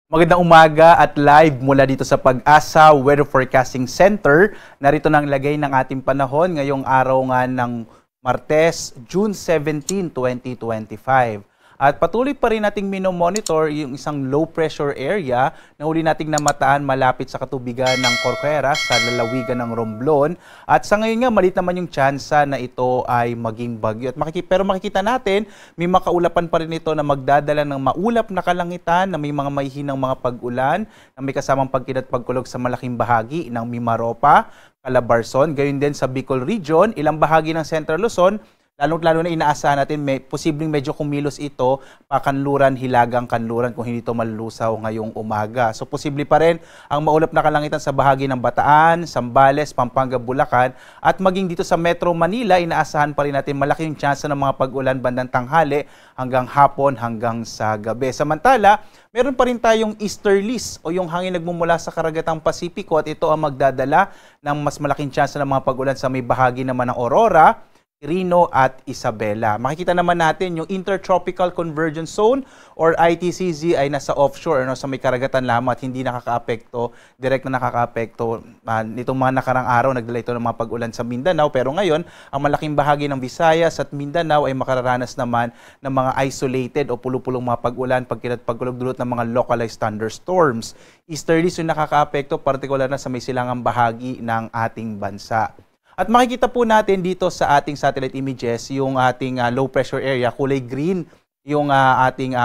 Magandang umaga at live mula dito sa Pag-asa Weather Forecasting Center. Narito na ang lagay ng ating panahon ngayong araw nga ng Martes, June 17, 2025. At patuloy pa rin nating minomonitor yung isang low pressure area na huli nating namataan malapit sa katubigan ng Corcuera sa lalawigan ng Romblon. At sa ngayon nga, malit naman yung tsansa na ito ay maging bagyo. Pero makikita natin, may makaulapan pa rin ito na magdadala ng maulap na kalangitan, na may mga maihinang mga pag-ulan, na may kasamang pagkinat pagkulog sa malaking bahagi ng Mimaropa, Calabarzon, gayon din sa Bicol Region, ilang bahagi ng Central Luzon. Lalo na inaasahan natin, posibleng medyo kumilos ito, pakanluran, hilagang kanluran kung hindi ito malulusaw ngayong umaga. So posible pa rin ang maulap na kalangitan sa bahagi ng Bataan, Zambales, Pampanga, Bulacan, at maging dito sa Metro Manila, inaasahan pa rin natin malaki yung tsansa ng mga pag-ulan bandang tanghali hanggang hapon hanggang sa gabi. Samantala, meron pa rin tayong easterlies o yung hangin nagmumula sa karagatang Pasipiko at ito ang magdadala ng mas malaking tsansa ng mga pag-ulan sa may bahagi naman ng Aurora, Quirino at Isabela. Makikita naman natin yung Intertropical Convergence Zone or ITCZ ay nasa offshore, sa may karagatan lamang at hindi nakakaapekto, direct na nakakaapekto. Nitong mga nakarang araw, nagdala ito ng mga pag-ulan sa Mindanao, pero ngayon, ang malaking bahagi ng Visayas at Mindanao ay makararanas naman ng mga isolated o pulupulong mga pag-ulan, pagkulog dulot ng mga localized thunderstorms. Easterlies yung nakakaapekto, partikular na sa may silangang bahagi ng ating bansa. At makikita po natin dito sa ating satellite images yung ating low pressure area, kulay green yung ating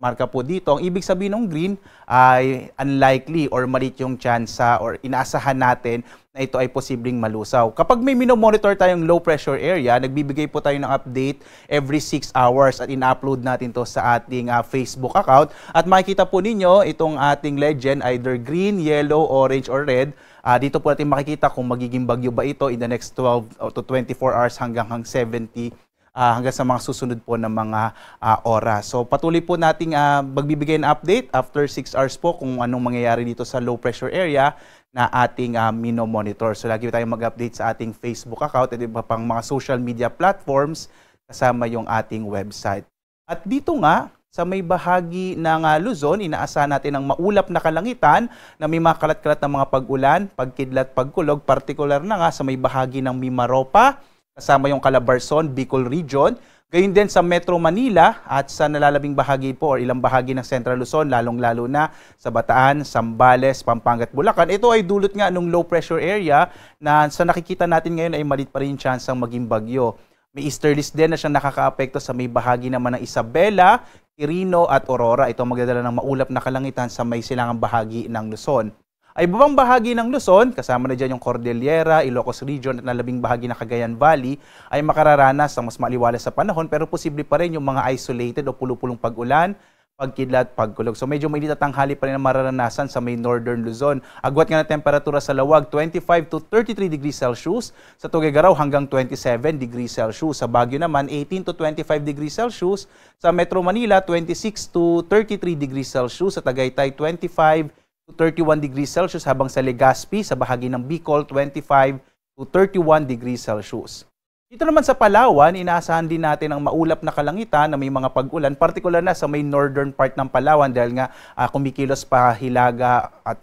marka po dito. Ang ibig sabihin ng green ay unlikely or maliit yung tsansa or inaasahan natin na ito ay posibleng malusaw. Kapag may minomonitor tayong low pressure area, nagbibigay po tayo ng update every 6 hours at ina-upload natin to sa ating Facebook account. At makikita po ninyo itong ating legend, either green, yellow, orange, or red. Dito po natin makikita kung magiging bagyo ba ito in the next 12 to 24 hours hanggang 70 hanggang sa mga susunod po ng mga oras. So patuloy po nating magbibigay ng update after 6 hours po kung anong mangyayari dito sa low pressure area na ating minomonitor. So lagi tayong mag-update sa ating Facebook account at iba pang mga social media platforms kasama yung ating website. At dito nga, sa may bahagi ng Luzon, inaasahan natin ang maulap na kalangitan na may mga kalat-kalat na mga pag-ulan, pagkidlat, pagkulog, partikular na nga sa may bahagi ng Mimaropa, kasama yung Calabarzon, Bicol Region, gayon din sa Metro Manila at sa nalalabing bahagi po or ilang bahagi ng Central Luzon, lalong-lalo na sa Bataan, Zambales, Pampanga at Bulacan. Ito ay dulot nga ng low pressure area na sa nakikita natin ngayon ay malit pa rin chance ang maging bagyo. May easterlies din na siyang nakakaapekto sa may bahagi naman ng Isabela, Quirino at Aurora. Ito magdadala ng maulap na kalangitan sa may silangang bahagi ng Luzon. Ay ibang bahagi ng Luzon, kasama na dyan yung Cordillera, Ilocos Region at nalabing bahagi ng Cagayan Valley, ay makararanas ng mas maliwalas sa panahon, pero posible pa rin yung mga isolated o pulupulong pag-ulan, pagkidlat, pagkulog. So medyo mainit at tanghali pa rin ang mararanasan sa may Northern Luzon. Agwat nga na temperatura sa Lawag, 25 to 33 degrees Celsius. Sa Tuguegarao hanggang 27 degrees Celsius. Sa Baguio naman, 18 to 25 degrees Celsius. Sa Metro Manila, 26 to 33 degrees Celsius. Sa Tagaytay, 25 to 31 degrees Celsius. Habang sa Legazpi, sa bahagi ng Bicol, 25 to 31 degrees Celsius. Dito naman sa Palawan, inaasahan din natin ang maulap na kalangitan na may mga pag-ulan, partikular na sa may northern part ng Palawan dahil nga kumikilos pa hilaga at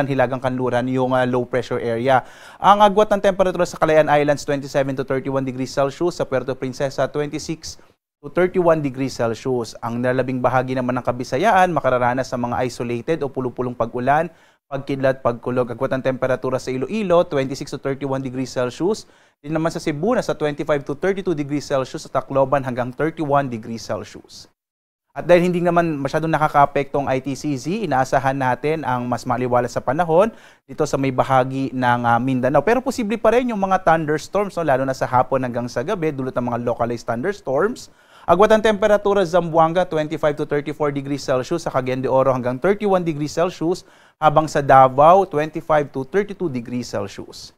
hilagang kanluran yung low pressure area. Ang agwat ng temperatura sa Calayan Islands, 27 to 31 degrees Celsius, sa Puerto Princesa, 26 to 31 degrees Celsius. Ang nalalabing bahagi naman ng Kabisayaan, makararanas sa mga isolated o pulupulong pag-ulan, pagkidlat, pagkulog. Agwat ng temperatura sa Iloilo, 26 to 31 degrees Celsius. Din naman sa Cebu, sa 25 to 32 degrees Celsius. Sa Tacloban hanggang 31 degrees Celsius. At dahil hindi naman masyadong nakakaapekto ang ITCZ, inaasahan natin ang mas maliwalas sa panahon dito sa may bahagi ng Mindanao. Pero posible pa rin yung mga thunderstorms, lalo na sa hapon hanggang sa gabi, dulot ng mga localized thunderstorms. Agwat ang temperatura sa Zamboanga, 25 to 34 degrees Celsius, sa Cagayan de Oro hanggang 31 degrees Celsius, habang sa Davao, 25 to 32 degrees Celsius.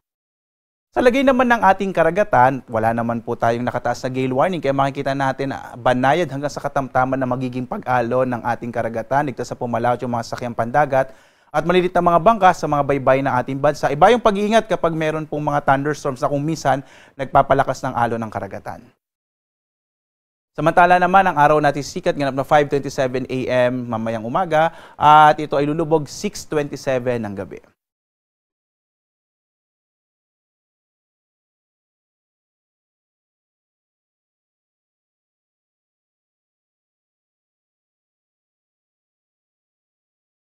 Sa lagay naman ng ating karagatan, wala naman po tayong nakataas na gale warning, kaya makikita natin banayad hanggang sa katamtaman na magiging pag-alon ng ating karagatan, ligtas sa pumalawat yung mga sakyang pandagat, at malilit na mga bangka sa mga baybay ng ating bansa. Iba yung pag-iingat kapag meron pong mga thunderstorms na kung minsan nagpapalakas ng alon ng karagatan. Samantala naman, ang araw natin sikat, ganap na 5:27 AM mamayang umaga at ito ay lulubog 6:27 ng gabi.